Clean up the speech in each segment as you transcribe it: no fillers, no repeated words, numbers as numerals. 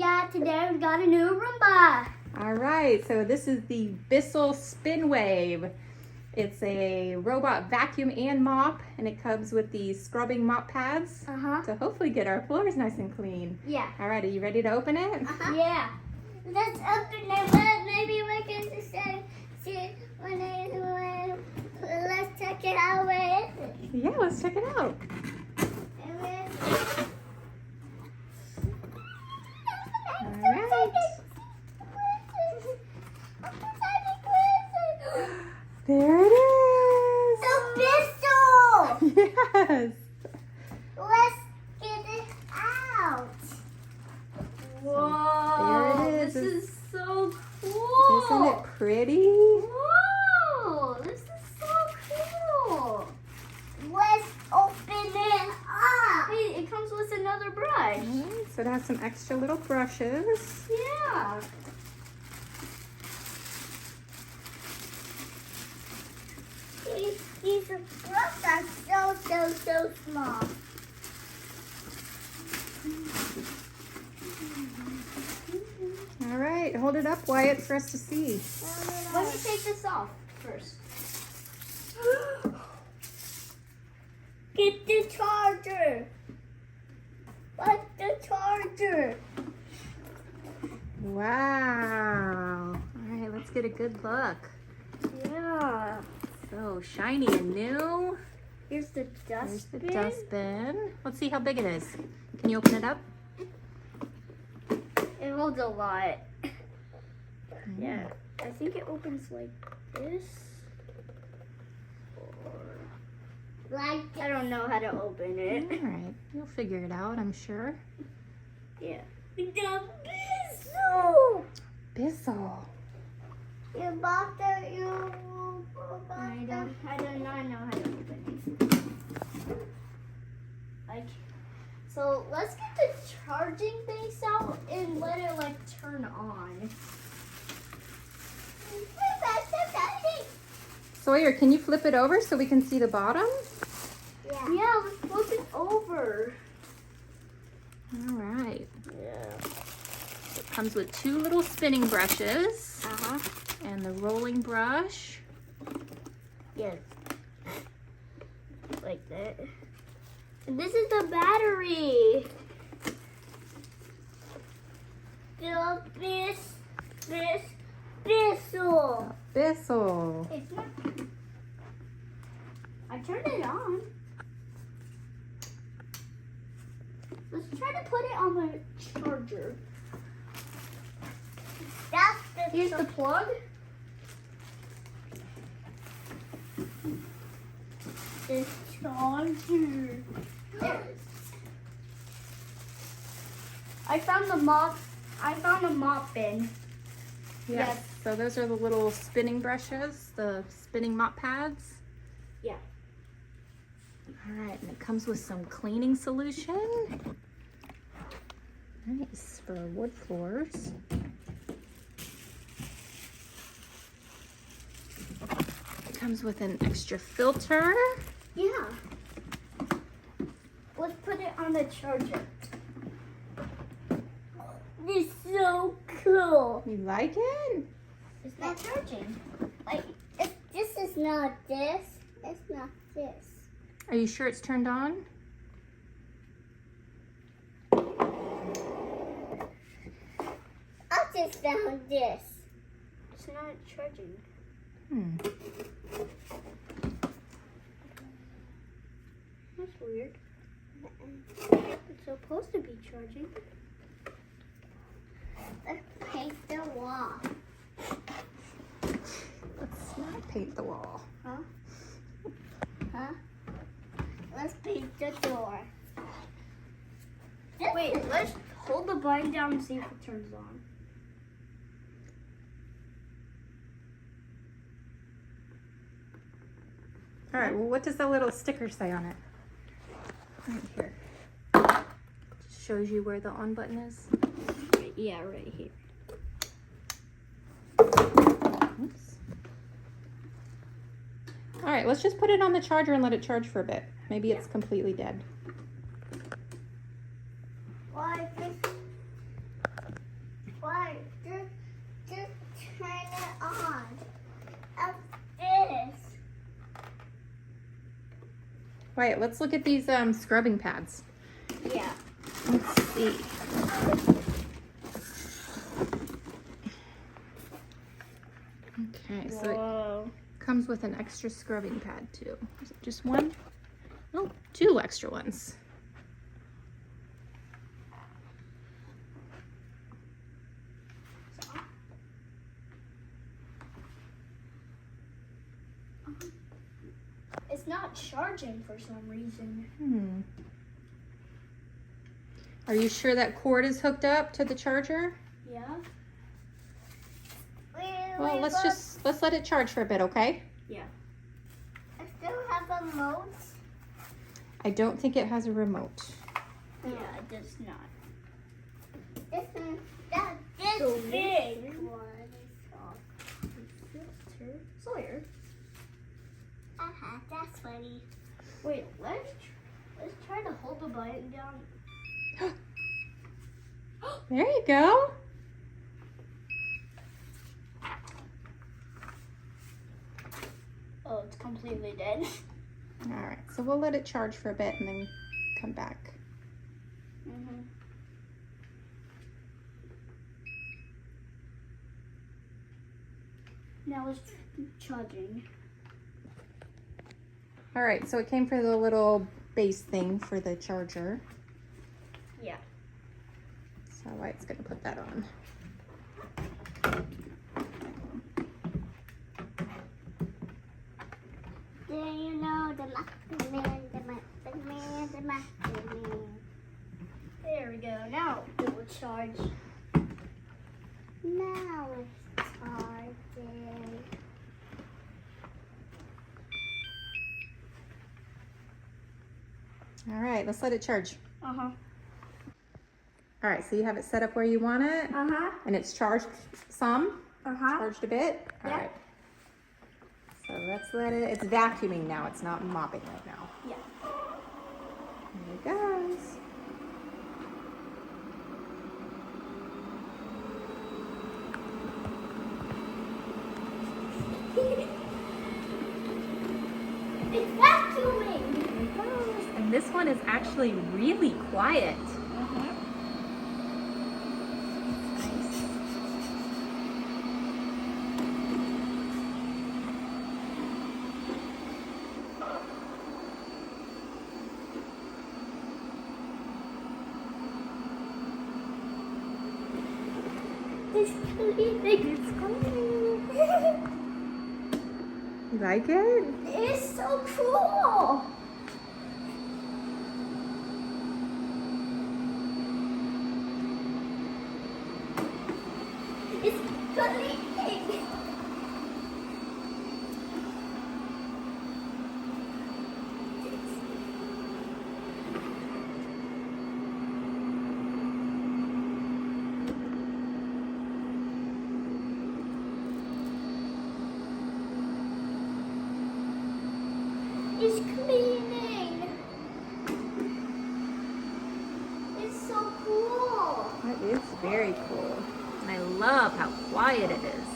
today we got a new Roomba. All right, so this is the Bissell SpinWave. It's a robot vacuum and mop, and it comes with these scrubbing mop pads to hopefully get our floors nice and clean. Yeah. All right, are you ready to open it? Yeah. Let's open it, but maybe we can just see when let's check it out. Where is it? Yeah, let's check it out. There it is! The Bissell! Yes! Let's get it out! Whoa! There it is. This is so cool! Isn't it pretty? Whoa! This is so cool! Let's open it up! Hey, it comes with another brush. Alright, so it has some extra little brushes. Yeah. These brushes are so small. All right, hold it up, Wyatt, for us to see. Let me take this off first. Get the charger. What's the charger? Wow. All right, let's get a good look. Yeah. So shiny and new. Here's the There's dustbin. the dustbin. Let's see how big it is. Can you open it up? It holds a lot. Yeah. I think it opens like this. Like I don't know how to open it. All right, you'll figure it out, I'm sure. Yeah. The Bissell. Bissell. You bought the I do not know how to open it. So let's get the charging base out and let it like turn on. Sawyer, can you flip it over so we can see the bottom? Yeah, let's flip it over. All right. Yeah. It comes with two little spinning brushes Uh-huh. and the rolling brush. Yes. Like that. And this is the battery. The Bissell. Bissell. It's not. I turned it on. Let's try to put it on the charger. Here's the plug. The charger. I found the mopping. Yes. So those are the little spinning brushes, the spinning mop pads. Yeah. All right, and it comes with some cleaning solution. Nice for wood floors. It comes with an extra filter. Yeah. Let's put it on the charger. This is so cool. You like it? It's not charging. Like, this is not this. It's not this. Are you sure it's turned on? I just found this. It's not charging. That's weird. It's supposed to be charging. Let's paint the wall. Let's not paint the wall. Huh? Huh? Let's paint the door. Wait, let's hold the blind down and see if it turns on. All right, well, what does the little sticker say on it? Right here. Shows you where the on button is. Yeah, right here. Oops. All right, let's just put it on the charger and let it charge for a bit. Maybe it's completely dead. Well, I think Wyatt, let's look at these scrubbing pads. Yeah. Let's see. Okay, so it comes with an extra scrubbing pad too. Is it just one? Oh, 2 extra ones. It's not charging for some reason. Are you sure that cord is hooked up to the charger? Yeah. Well, let's let it charge for a bit, okay? Yeah. I still have a remote. I don't think it has a remote. Yeah, it does not. This big one. Sawyer. That's funny. Wait, let's try to hold the button down. There you go. Oh, it's completely dead. All right, so we'll let it charge for a bit and then come back. Now it's charging. All right, so it came for the little base thing for the charger. Yeah. So Wyatt's gonna put that on. Do you know the Mopping Man, the Mopping Man, the Mopping Man? There we go. Now it will charge. Now it's charging. All right, let's let it charge. Uh-huh. All right, so you have it set up where you want it? Uh-huh. And it's charged some? Uh-huh. Charged a bit? All Yeah. right. So let's let it, it's vacuuming now, it's not mopping right now. Yeah. Here it goes. It's vacuuming! Here it goes. And this one is actually really quiet. It's cleaning. It's cleaning. You like it? It's so cool. It's cleaning. It's cleaning. It's so cool. That is very cool. And I love how quiet it is.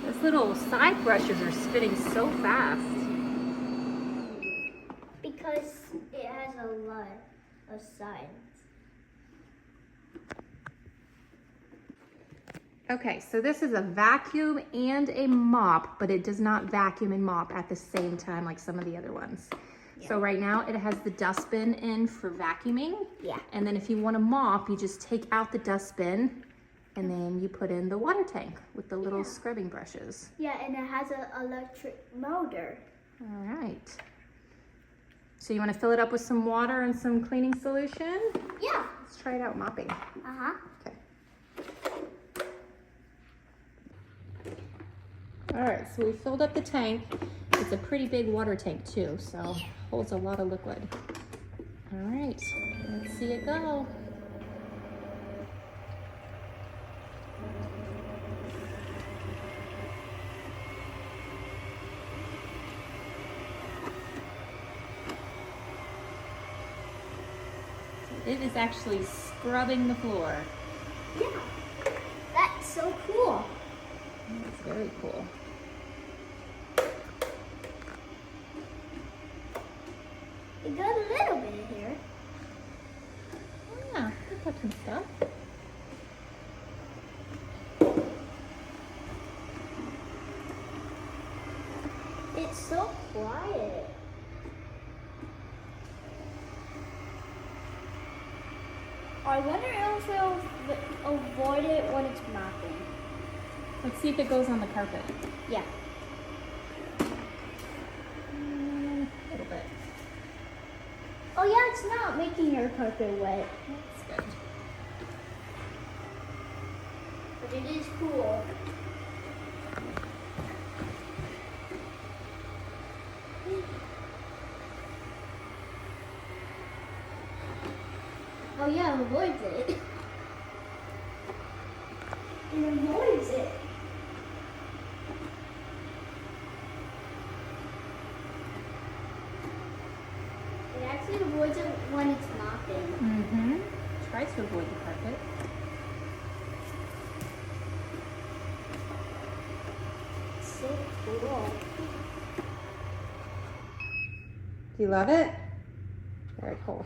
Those little side brushes are spinning so fast. Because it has a lot of sides. Okay, so this is a vacuum and a mop, but it does not vacuum and mop at the same time like some of the other ones. Yeah. So right now it has the dustbin in for vacuuming. Yeah. And then if you want to mop, you just take out the dustbin and then you put in the water tank with the little scrubbing brushes. Yeah, and it has an electric motor. All right. So you want to fill it up with some water and some cleaning solution? Yeah. Let's try it out mopping. Uh-huh. Okay. All right, so we filled up the tank. It's a pretty big water tank too, so holds a lot of liquid. All right, let's see it go. It is actually scrubbing the floor. Yeah, that's so cool. That's very cool. It got a little bit in here. Oh, yeah, I put some stuff. It's so quiet. I wonder if it'll avoid it when it's mopping. Let's see if it goes on the carpet. Yeah. A little bit. Oh yeah, it's not making your carpet wet. That's good. But it is cool. Oh yeah, it avoids it. It avoids it. It actually avoids it when it's mopping. Mm-hmm. Tries to avoid the carpet. It's so cool. Do you love it? Very cool.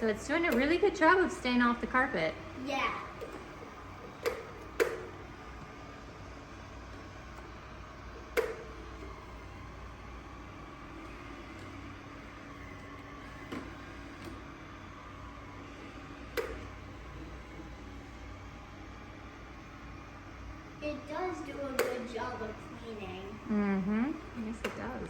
So it's doing a really good job of staying off the carpet. Yeah. It does do a good job of cleaning. Mm-hmm. Yes, it does.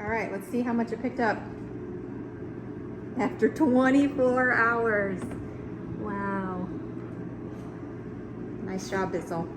All right, let's see how much it picked up after 24 hours. Wow. Nice job, Bissell.